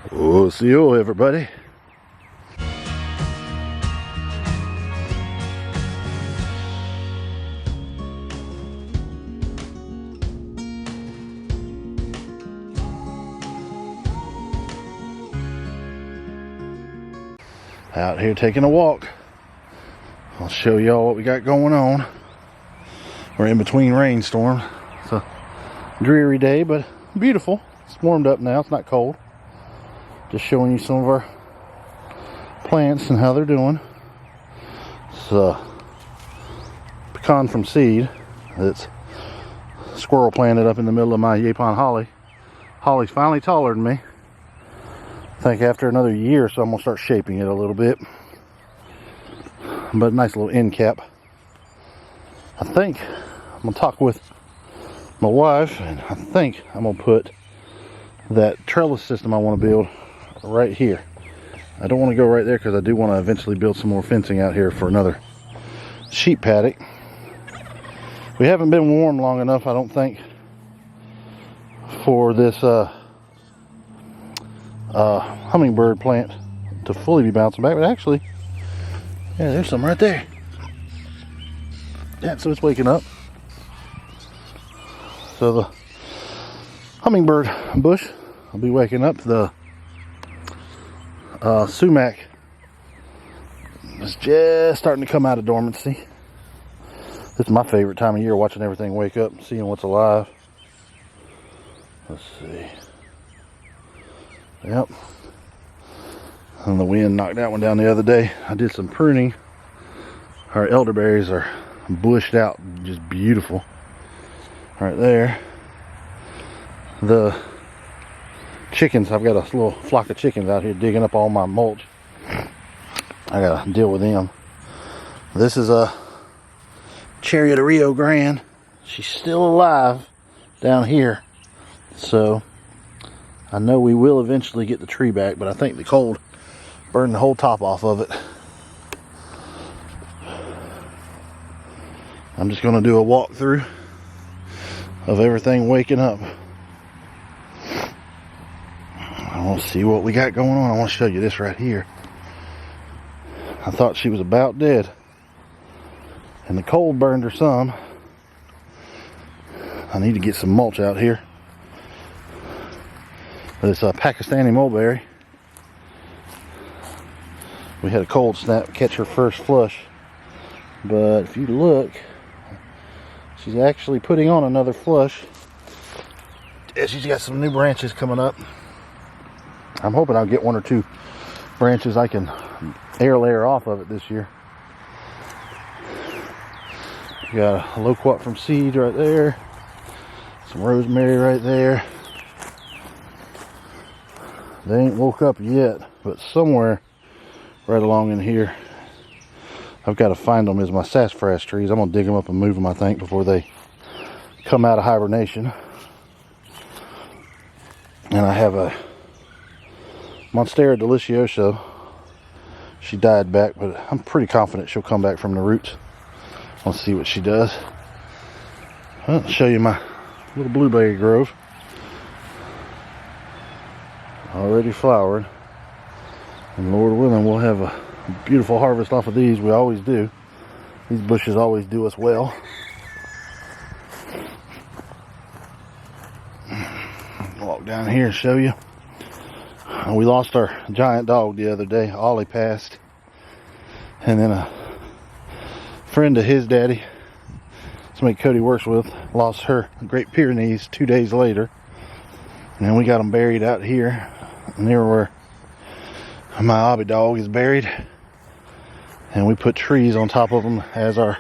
Oh, see you, everybody. Out here taking a walk. I'll show y'all what we got going on. We're in between rainstorms. It's a dreary day, but beautiful. It's warmed up now. It's not cold. Just showing you some of our plants and how they're doing. It's a pecan from seed. It's squirrel planted up in the middle of my yapon holly. Holly's finally taller than me. I think after another year or so I'm gonna start shaping it a little bit. But nice little end cap. I think I'm gonna talk with my wife, and I think I'm gonna put that trellis system I want to build right here. I don't want to go right there because I do want to eventually build some more fencing out here for another sheep paddock. We haven't been warm long enough, I don't think, for this hummingbird plant to fully be bouncing back. But actually, yeah, there's some right there. Yeah, so it's waking up. So the hummingbird bush will be waking up. The sumac is just starting to come out of dormancy. This is my favorite time of year, watching everything wake up and seeing what's alive. Let's see. Yep. And the wind knocked that one down the other day. I did some pruning. Our elderberries are bushed out, just beautiful. Right there. The chickens, I've got a little flock of chickens out here digging up all my mulch. I gotta deal with them. This is a cherry of the Rio Grande. She's still alive down here. So I know we will eventually get the tree back, but I think the cold burned the whole top off of it. I'm just gonna do a walkthrough of everything waking up. I want to see what we got going on. I want to show you this right here. I thought she was about dead, and the cold burned her some. I need to get some mulch out here. But it's a Pakistani mulberry. We had a cold snap catch her first flush, but if you look, she's actually putting on another flush. Yeah, she's got some new branches coming up. I'm hoping I'll get one or two branches I can air layer off of it this year. Got a loquat from seed right there. Some rosemary right there. They ain't woke up yet, but somewhere right along in here, I've got to find them as my sassafras trees. I'm going to dig them up and move them, I think, before they come out of hibernation. And I have a Monstera deliciosa. She died back, but I'm pretty confident she'll come back from the roots. I'll see what she does. I'll show you my little blueberry grove. Already flowered. And Lord willing, we'll have a beautiful harvest off of these. We always do. These bushes always do us well. Walk down here and show you. We lost our giant dog the other day. Ollie passed. And then a friend of his daddy, somebody Cody works with, lost her Great Pyrenees 2 days later. And we got them buried out here, near where my hobby dog is buried. And we put trees on top of them as our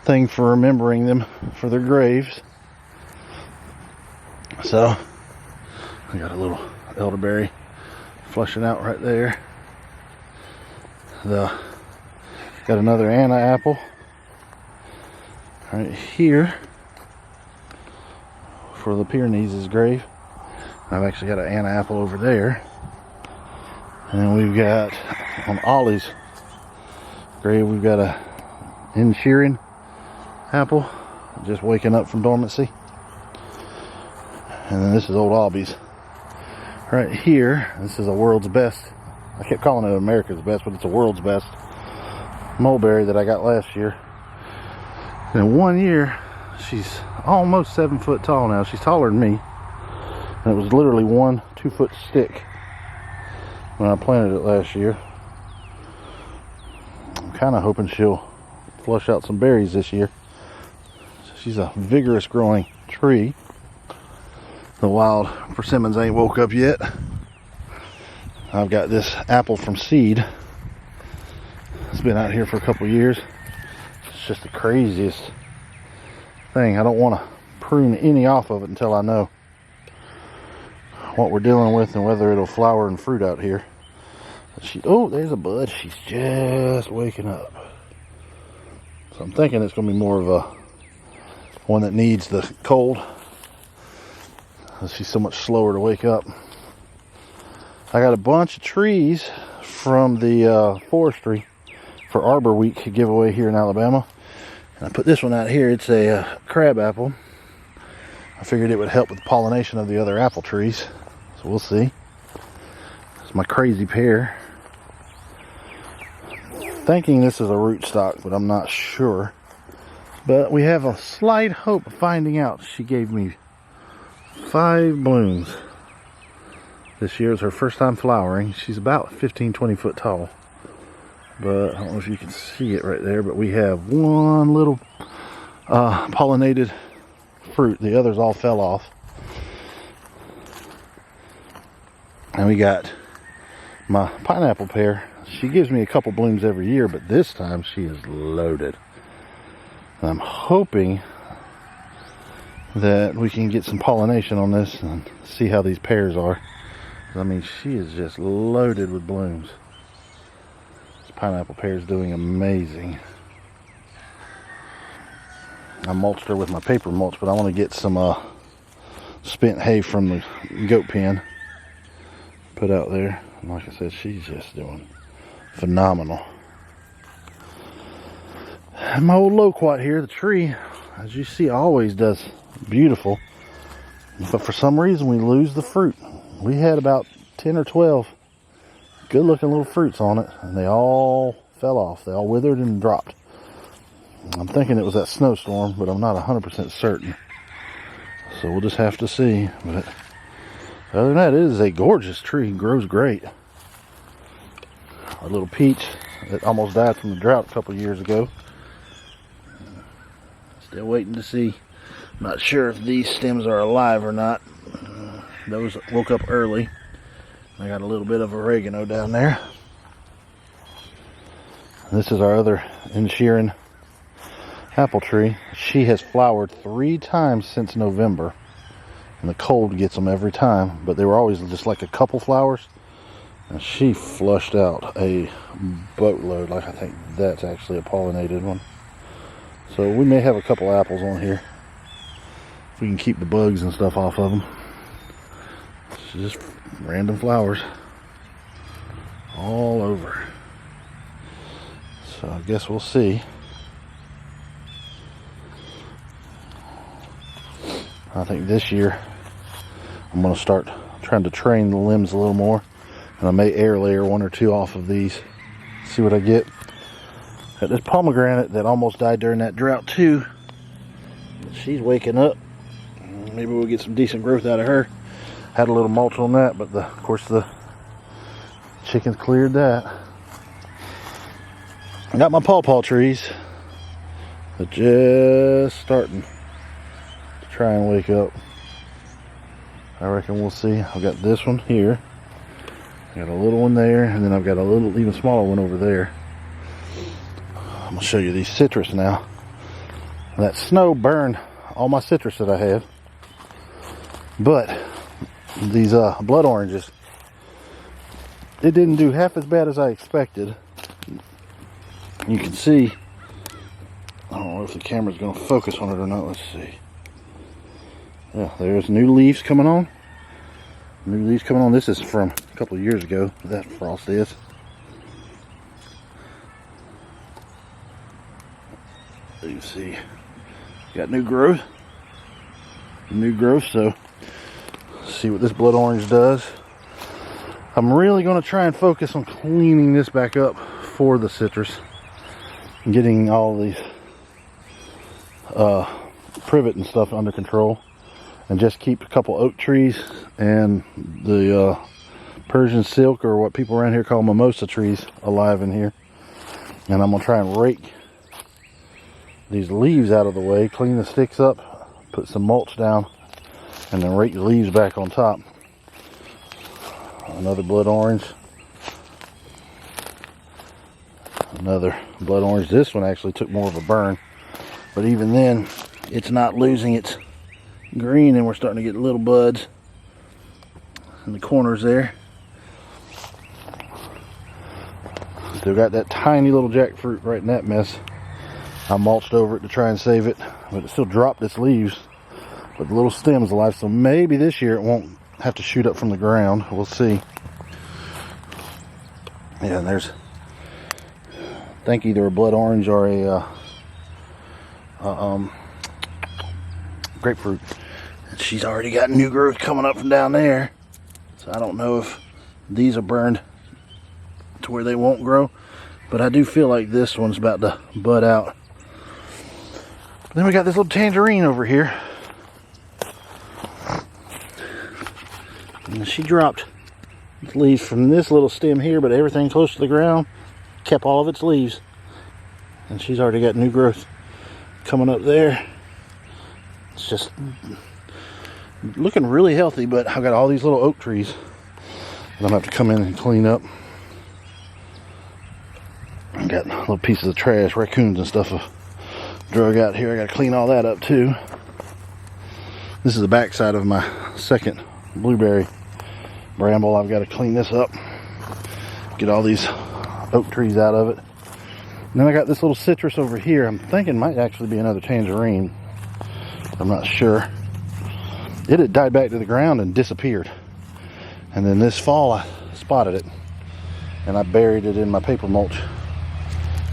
thing for remembering them for their graves. So I got a little elderberry flushing out right there. Got another Anna apple right here for the Pyrenees' grave. I've actually got an Anna apple over there. And we've got on Ollie's grave, we've got a Insherin apple just waking up from dormancy. And then this is old Albie's Right here, this is a world's best. I kept calling it America's best, but it's a world's best mulberry that I got last year. In 1 year, she's almost 7 foot tall now. She's taller than me. And it was literally 1 2-foot stick when I planted it last year. I'm kind of hoping she'll flush out some berries this year. She's a vigorous growing tree. The wild persimmons ain't woke up yet. I've got this apple from seed. It's been out here for a couple years. It's just the craziest thing. I don't want to prune any off of it until I know what we're dealing with and whether it'll flower and fruit out here. Oh, there's a bud. She's just waking up. So I'm thinking it's going to be more of a one that needs the cold. She's so much slower to wake up. I got a bunch of trees from the forestry for Arbor Week giveaway here in Alabama. And I put this one out here. It's a crab apple. I figured it would help with pollination of the other apple trees. So we'll see. It's my crazy pear. Thinking this is a rootstock, but I'm not sure. But we have a slight hope of finding out. She gave me 5 blooms. This year is her first time flowering. She's about 15-20 foot tall. But I don't know if you can see it right there, but we have one little pollinated fruit. The others all fell off. And we got my pineapple pear. She gives me a couple blooms every year, but this time she is loaded. And I'm hoping that we can get some pollination on this and see how these pears are. I mean, she is just loaded with blooms. This pineapple pear is doing amazing. I mulched her with my paper mulch, but I want to get some spent hay from the goat pen put out there. And like I said, she's just doing phenomenal. And my old loquat here, the tree, as you see, always does beautiful. But for some reason, we lose the fruit. We had about 10 or 12 good looking little fruits on it, and they all fell off. They all withered and dropped. I'm thinking it was that snowstorm, but I'm not 100% certain. So we'll just have to see. But other than that, it is a gorgeous tree. It grows great. Our little peach that almost died from the drought a couple years ago. Still waiting to see. Not sure if these stems are alive or not. Those woke up early. I got a little bit of oregano down there. This is our other Sheeran apple tree. She has flowered 3 times since November. And the cold gets them every time. But they were always just like a couple flowers. And she flushed out a boatload. Like I think that's actually a pollinated one. So we may have a couple apples on here. If we can keep the bugs and stuff off of them. It's just random flowers all over. So I guess we'll see. I think this year I'm going to start trying to train the limbs a little more. And I may air layer 1 or 2 off of these. See what I get. Got this pomegranate that almost died during that drought too. She's waking up. Maybe we'll get some decent growth out of her. Had a little mulch on that, but of course the chickens cleared that. I got my pawpaw trees. They're just starting to try and wake up. I reckon we'll see. I've got this one here. I got a little one there, and then I've got a little, even smaller one over there. I'm gonna show you these citrus now. That snow burned all my citrus that I had. But these blood oranges, it didn't do half as bad as I expected. You can see, I don't know if the camera's going to focus on it or not. Let's see. Yeah, there's new leaves coming on. New leaves coming on. This is from a couple of years ago. That frost is. You see, got new growth. New growth, so see what this blood orange does. I'm really going to try and focus on cleaning this back up for the citrus and getting all these privet and stuff under control, and just keep a couple oak trees and the Persian silk, or what people around here call mimosa trees, alive in here. And I'm going to try and rake these leaves out of the way, clean the sticks up, put some mulch down, and then rake the leaves back on top. Another blood orange. Another blood orange. This one actually took more of a burn, but even then it's not losing its green, and we're starting to get little buds in the corners there. Still got that tiny little jackfruit right in that mess. I mulched over it to try and save it, but it still dropped its leaves, but the little stem's alive, so maybe this year it won't have to shoot up from the ground. We'll see. Yeah, and there's, I think, either a blood orange or a grapefruit. And she's already got new growth coming up from down there, so I don't know if these are burned to where they won't grow, but I do feel like this one's about to bud out. Then we got this little tangerine over here, and she dropped leaves from this little stem here, but everything close to the ground kept all of its leaves, and she's already got new growth coming up there. It's just looking really healthy, but I've got all these little oak trees that I'm gonna have to come in and clean up. I got little pieces of trash, raccoons and stuff drug out here. I gotta clean all that up too. This is the back side of my second blueberry bramble. I've got to clean this up, get all these oak trees out of it. And then I got this little citrus over here. I'm thinking might actually be another tangerine. I'm not sure. It had died back to the ground and disappeared. And then this fall I spotted it, and I buried it in my paper mulch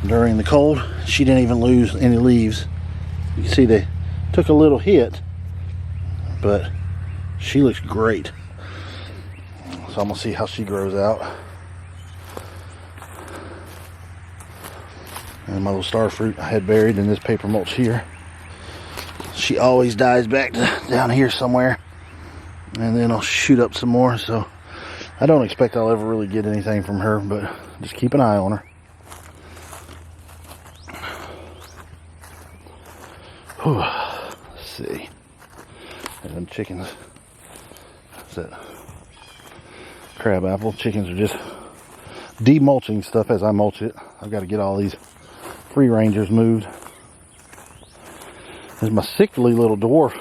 during the cold. She didn't even lose any leaves. You can see they took a little hit, but she looks great. So I'm gonna see how she grows out. And my little star fruit I had buried in this paper mulch here. She always dies back to down here somewhere, and then I'll shoot up some more. So I don't expect I'll ever really get anything from her, but just keep an eye on her. Whew. Let's see. And them chickens. What's that? Crab apple. Chickens are just demulching stuff as I mulch it. I've got to get all these free rangers moved. There's my sickly little dwarf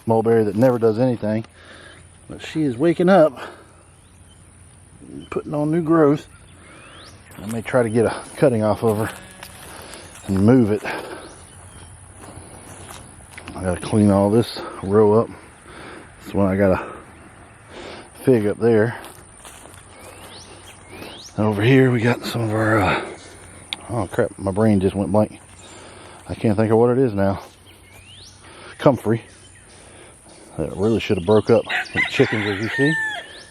mulberry that never does anything, but she is waking up, putting on new growth. I may try to get a cutting off of her and move it. I gotta clean all this row up. That's when I got a fig up there. And over here we got some of our oh crap, my brain just went blank. I can't think of what it is now. Comfrey. That really should have broke up. The chickens, as you see,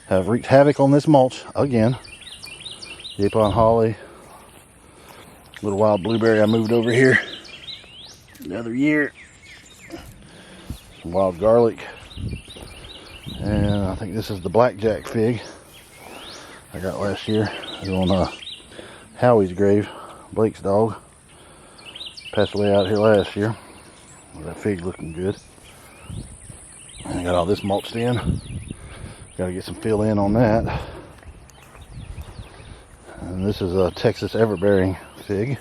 have wreaked havoc on this mulch again. Yapon holly. Little wild blueberry I moved over here the other year. Some wild garlic. And I think this is the blackjack fig I got last year. It was on Howie's grave, Blake's dog. Passed away out here last year. Well, that fig looking good. And I got all this mulched in. Got to get some fill in on that. And this is a Texas everbearing fig,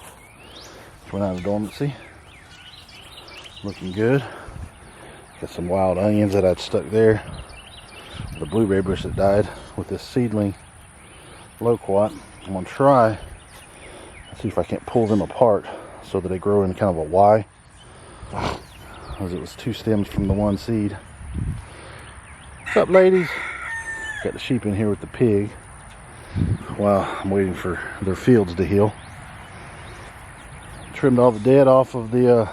which went out of dormancy. Looking good. Got some wild onions that I'd stuck there. The blueberry bush that died with this seedling loquat. I'm going to try see if I can't pull them apart so that they grow in kind of a Y, because it was two stems from the one seed. What's up, ladies? Got the sheep in here with the pig while I'm waiting for their fields to heal. Trimmed all the dead off of the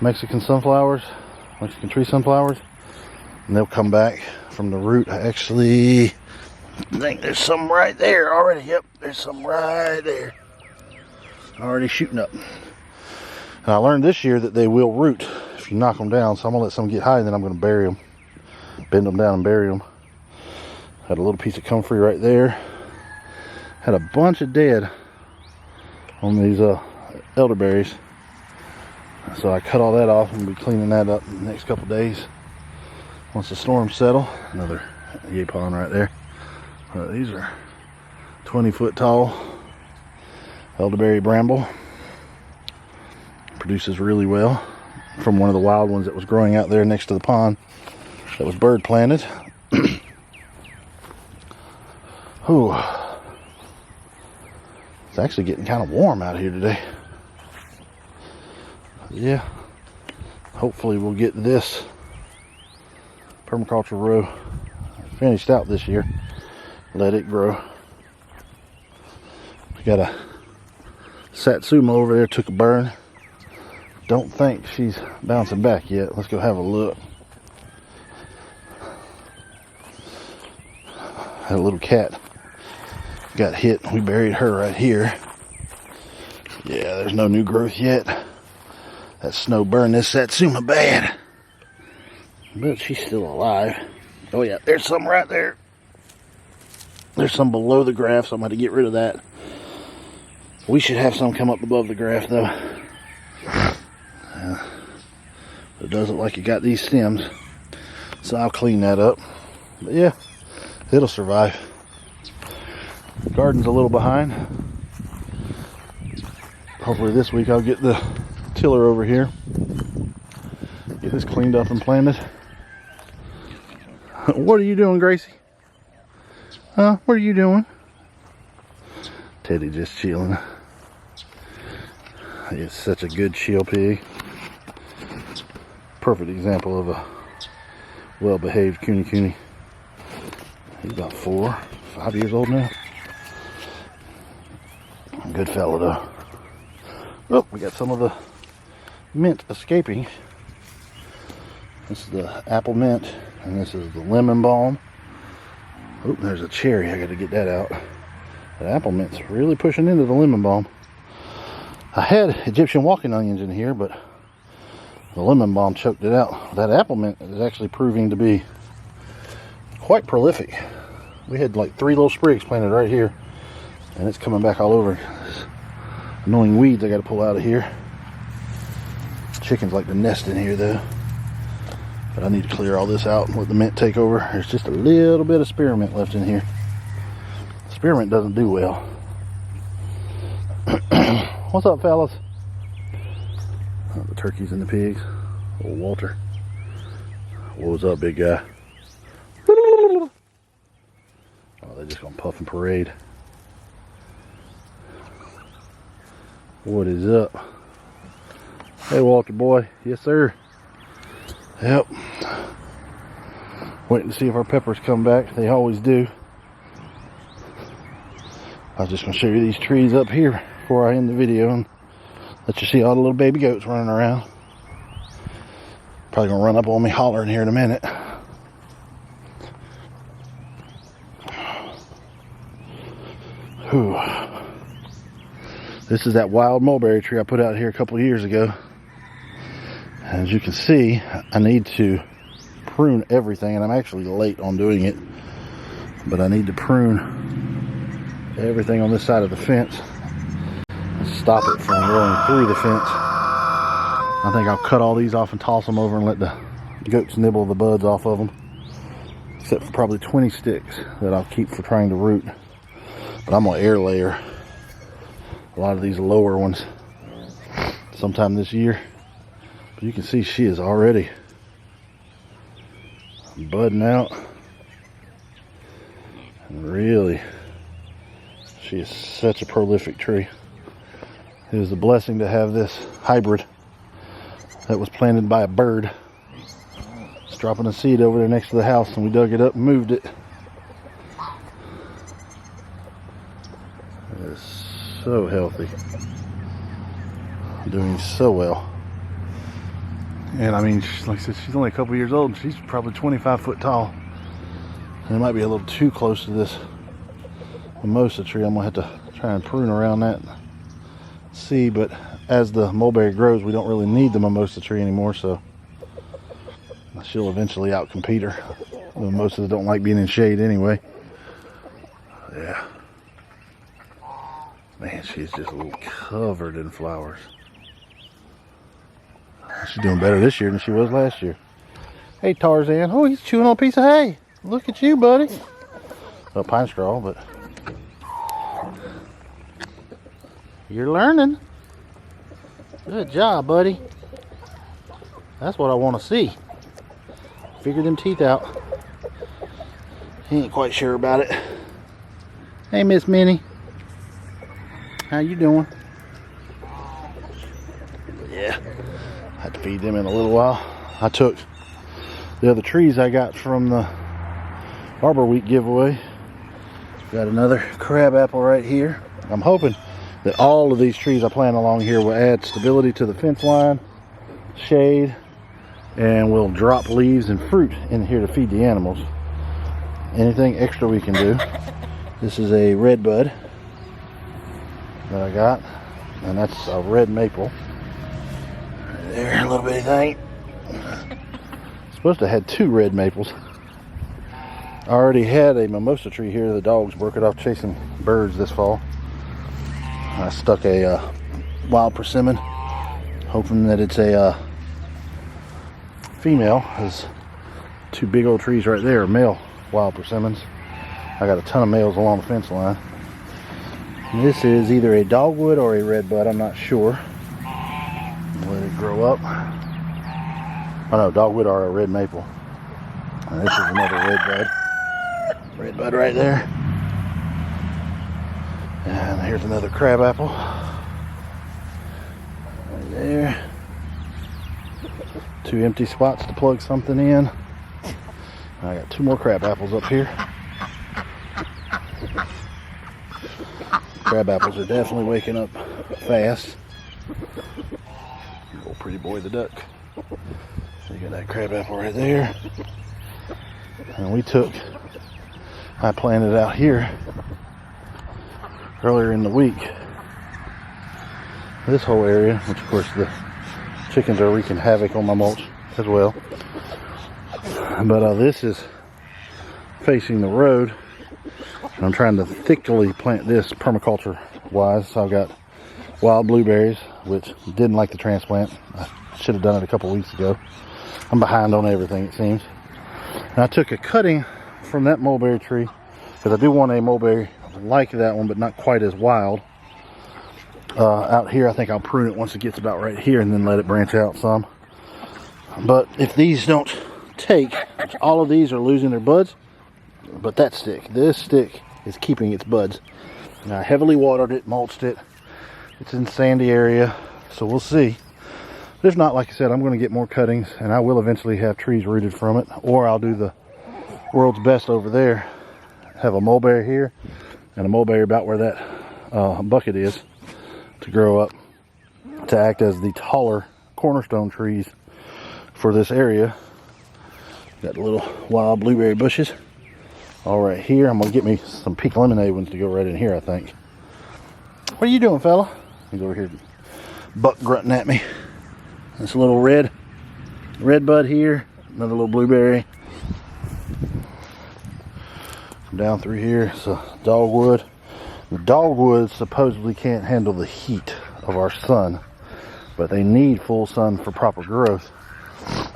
Mexican tree sunflowers, and they'll come back from the root. I actually I think there's some right there already. Yep, there's some right there. Already shooting up. And I learned this year that they will root if you knock them down. So I'm gonna let some get high and then I'm gonna bury them. Bend them down and bury them. Had a little piece of comfrey right there. Had a bunch of dead on these elderberries. So I cut all that off and we'll be cleaning that up in the next couple days. Once the storms settle. Another yapon right there. These are 20-foot tall elderberry bramble. Produces really well from one of the wild ones that was growing out there next to the pond that was bird planted. Ooh. It's actually getting kind of warm out here today. Yeah. Hopefully we'll get this permaculture row finished out this year. Let it grow. We got a satsuma over there, took a burn. Don't think she's bouncing back yet. Let's go have a look. Had a little cat got hit. We buried her right here. Yeah, there's no new growth yet. That snow burned this satsuma bad. But she's still alive. Oh yeah, there's some right there. There's some below the graft, so I'm going to get rid of that. We should have some come up above the graft though. It does look like it got these stems. So I'll clean that up. But yeah, it'll survive. Garden's a little behind. Hopefully this week I'll get the tiller over here. Get this cleaned up and planted. What are you doing, Gracie? Huh? What are you doing? Teddy just chilling. He's such a good chill pig. Perfect example of a well-behaved cooney. He's about 4, 5 years old now. Good fella though. Oh, we got some of the mint escaping. This is the apple mint, and this is the lemon balm. Oh, there's a cherry. I got to get that out. The apple mint's really pushing into the lemon balm. I had Egyptian walking onions in here, but the lemon balm choked it out. That apple mint is actually proving to be quite prolific. We had like 3 little sprigs planted right here, and it's coming back all over. Annoying weeds I got to pull out of here. Chickens like to nest in here though. But I need to clear all this out and let the mint take over. There's just a little bit of spearmint left in here. Spearmint doesn't do well. What's up, fellas? Oh, the turkeys and the pigs. Old Walter. What's up, big guy? Oh, they're just gonna puff and parade. What is up? Hey, Walter boy. Yes, sir. Yep. Waiting to see if our peppers come back. They always do. I was just going to show you these trees up here before I end the video and let you see all the little baby goats running around. Probably going to run up on me hollering here in a minute. Whew. This is that wild mulberry tree I put out here a couple of years ago. As you can see, I need to prune everything, and I'm actually late on doing it, but I need to prune everything on this side of the fence and stop it from rolling through the fence. I think I'll cut all these off and toss them over and let the goats nibble the buds off of them, except for probably 20 sticks that I'll keep for trying to root. But I'm going to air layer a lot of these lower ones sometime this year. You can see she is already budding out, and really she is such a prolific tree. It is a blessing to have this hybrid that was planted by a bird. It's dropping a seed over there next to the house, and we dug it up and moved it. It is so healthy, doing so well. And I mean, like I said, she's only a couple years old, and she's probably 25 foot tall. And it might be a little too close to this mimosa tree. I'm gonna have to try and prune around that. See, but as the mulberry grows, we don't really need the mimosa tree anymore, so she'll eventually outcompete her. The mimosas don't like being in shade anyway. Yeah. Man, she's just covered in flowers. She's doing better this year than she was last year. Hey, Tarzan. Oh, he's chewing on a piece of hay. Look at you, buddy. Well, pine straw, but you're learning. Good job, buddy. That's what I want to see. Figure them teeth out. He ain't quite sure about it. Hey, Miss Minnie. How you doing? Yeah. I have to feed them in a little while. I took the other trees I got from the Arbor Week giveaway. Got another crab apple right here. I'm hoping that all of these trees I plant along here will add stability to the fence line, shade, and will drop leaves and fruit in here to feed the animals. Anything extra we can do. This is a red bud that I got, and that's a red maple. Right there, a little bitty thing. Supposed to have had 2 red maples. I already had a mimosa tree here. The dogs broke it off chasing birds this fall. I stuck a wild persimmon, hoping that it's a female. There's 2 big old trees right there, male wild persimmons. I got a ton of males along the fence line. And this is either a dogwood or a red bud, I'm not sure. Let it grow up. Oh no, dogwood or a red maple. And this is another red bud. Red bud right there. And here's another crab apple. Right there. 2 empty spots to plug something in. And I got 2 more crab apples up here. Crab apples are definitely waking up fast. Oh, pretty boy the duck. So you got that crab apple right there. And I planted out here earlier in the week. This whole area, which of course the chickens are wreaking havoc on my mulch as well. But this is facing the road. And I'm trying to thickly plant this permaculture wise. So I've got wild blueberries, which didn't like the transplant. I should have done it a couple weeks ago. I'm behind on everything, it seems. And I took a cutting from that mulberry tree, because I do want a mulberry like that one, but not quite as wild. Out here, I think I'll prune it once it gets about right here and then let it branch out some. But if these don't take, all of these are losing their buds, but this stick is keeping its buds. And I heavily watered it, mulched it. It's in sandy area, so we'll see. If not, like I said, I'm going to get more cuttings, and I will eventually have trees rooted from it, or I'll do the world's best over there. Have a mulberry here and a mulberry about where that bucket is to grow up to act as the taller cornerstone trees for this area. Got the little wild blueberry bushes all right here. I'm gonna get me some pink lemonade ones to go right in here, I think. What are you doing, fella? He's over here buck grunting at me. This little red bud here, another little blueberry. Down through here, so dogwood. The dogwood supposedly can't handle the heat of our sun, but they need full sun for proper growth.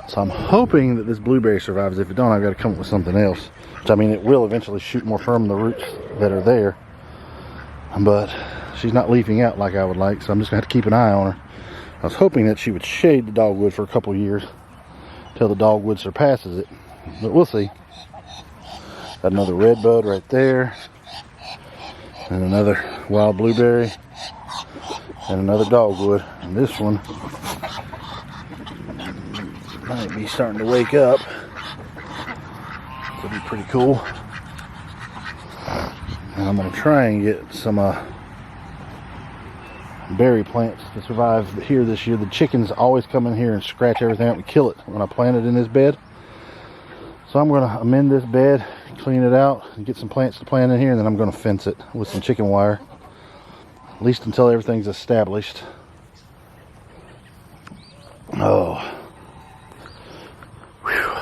So I'm hoping that this blueberry survives. If it don't, I've got to come up with something else. Which, I mean, it will eventually shoot more from the roots that are there, but she's not leafing out like I would like, so I'm just gonna have to keep an eye on her. I was hoping that she would shade the dogwood for a couple years till the dogwood surpasses it, but we'll see. Got another red bud right there, and another wild blueberry, and another dogwood. And this one might be starting to wake up. Could be pretty cool. And I'm going to try and get some berry plants to survive here this year. The chickens always come in here and scratch everything up and kill it when I plant it in this bed. So I'm going to amend this bed, clean it out, and get some plants to plant in here, and then I'm going to fence it with some chicken wire. At least until everything's established. Oh. Whew.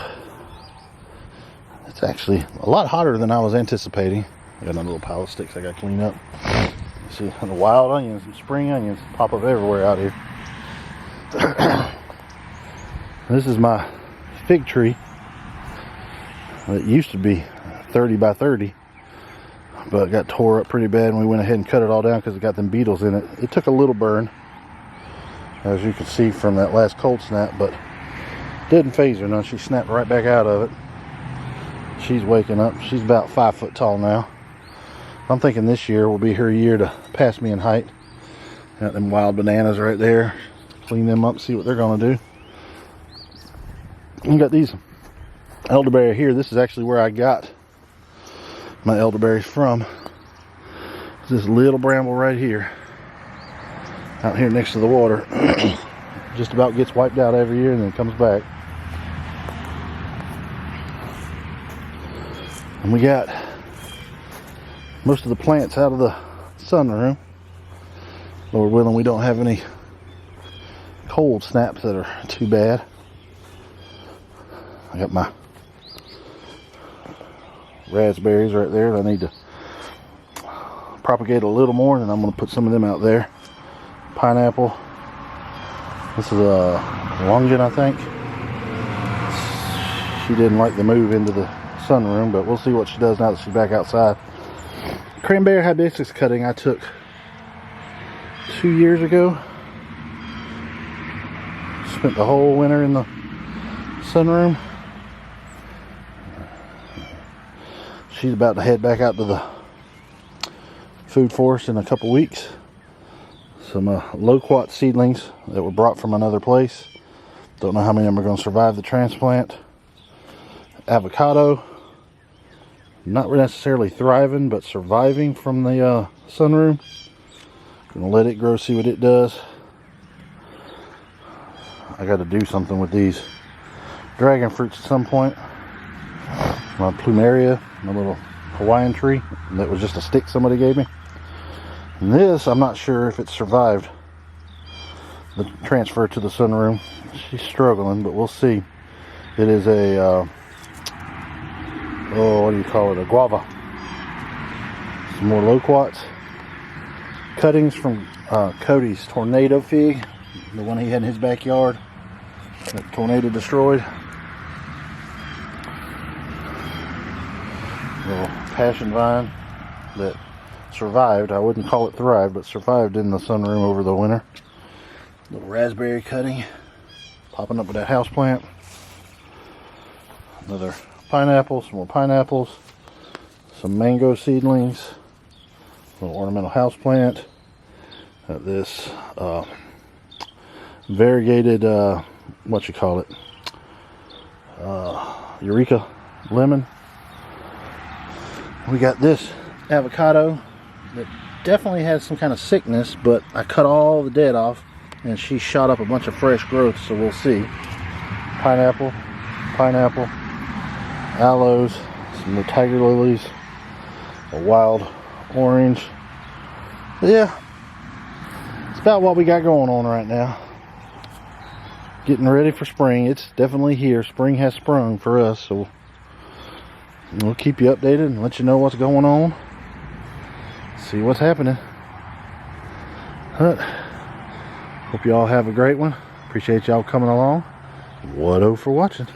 It's actually a lot hotter than I was anticipating. I got another little pile of sticks I got to clean up. See, the wild onions, some spring onions pop up everywhere out here. This is my fig tree. It used to be 30 by 30, but it got tore up pretty bad, and we went ahead and cut it all down because it got them beetles in it. It took a little burn, as you can see from that last cold snap, but didn't phase her none. She snapped right back out of it. She's waking up. She's about 5 foot tall now. I'm thinking this year will be her year to pass me in height. Got them wild bananas right there. Clean them up, see what they're going to do. And got these elderberry here. This is actually where I got my elderberries from. It's this little bramble right here, out here next to the water. Just about gets wiped out every year and then comes back. And we got most of the plants out of the sunroom. Lord willing, we don't have any cold snaps that are too bad. I got my raspberries right there. I need to propagate a little more, and I'm going to put some of them out there. Pineapple. This is a Longan, I think. She didn't like the move into the sunroom, but we'll see what she does now that she's back outside. Cranberry hibiscus cutting I took 2 years ago. Spent the whole winter in the sunroom. She's about to head back out to the food forest in a couple weeks. Some loquat seedlings that were brought from another place. Don't know how many of them are going to survive the transplant. Avocado. Not necessarily thriving, but surviving from the sunroom. Gonna let it grow, see what it does. I got to do something with these dragon fruits at some point. My plumeria, my little Hawaiian tree that was just a stick somebody gave me. And this, I'm not sure if it survived the transfer to the sunroom. She's struggling, but we'll see. It is a what do you call it? A guava. Some more loquats. Cuttings from Cody's tornado fig, the one he had in his backyard that tornado destroyed. Little passion vine that survived. I wouldn't call it thrived, but survived in the sunroom over the winter. Little raspberry cutting popping up with that house plant. Another pineapple, some more pineapples, some mango seedlings, little ornamental house plant. This variegated what you call it, Eureka lemon. We got this avocado that definitely has some kind of sickness, but I cut all the dead off and she shot up a bunch of fresh growth, so we'll see. Pineapple, aloes, some more tiger lilies, a wild orange. But yeah, it's about what we got going on right now. Getting ready for spring. It's definitely here. Spring has sprung for us, so we'll keep you updated and let you know what's going on. See what's happening. But hope you all have a great one. Appreciate y'all coming along. What-o for watching.